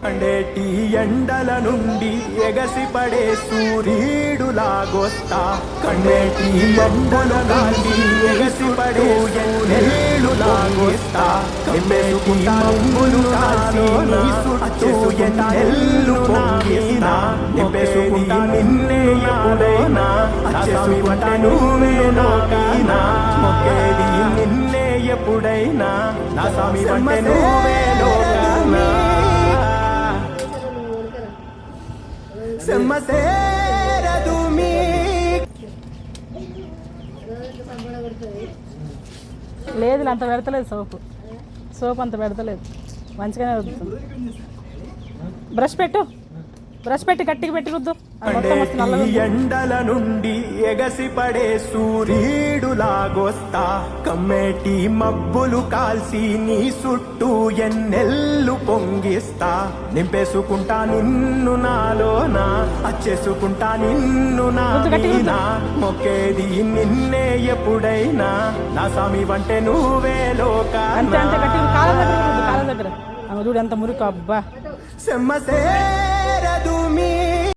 కండేటి ఎండల నుండి ఎగసిపడే సూర్యుడులాగొస్తా కండేటి ఎండల నుండి ఎగసిపడే ఎన్నెల్లులాగొస్తా కమ్మేసుకుంటా నిమ్ములు నాలో నీ చుట్టూ ఎన్నెల్లు పొంగిస్తా నింపేసుకుంటా నిన్నే ఎప్పుడైనా అచ్చేసుకుంటా నువ్వే నాకైనా మొక్కేది నిన్నే ఎప్పుడైనా నా స్వామి అంటే నువ్వే లోకానా సమసేరదు మీ లేదు అంత పెడతలేదు సోప్ అంత పెడతలేదు మంచిగానే వద్దుతుంది బ్రష్ పెట్టి గట్టిగా పెట్టి రుద్దు ఎండల నుండి ఎగసిపడే సూర్యుడులాగొస్తా కమ్మేటి మబ్బులు కాల్సి నీ చుట్టూ ఎన్నెల్లు పొంగిస్తా నింపేసుకుంటా నిన్ను నాలోనా అచ్చేసుకుంటా నిన్ను నా మొక్కేది నిన్నే ఎప్పుడైనా నా స్వామి వంటే నువ్వే లోకానా చూడు ఎంత మురుకు అబ్బా సమసేరదు మీ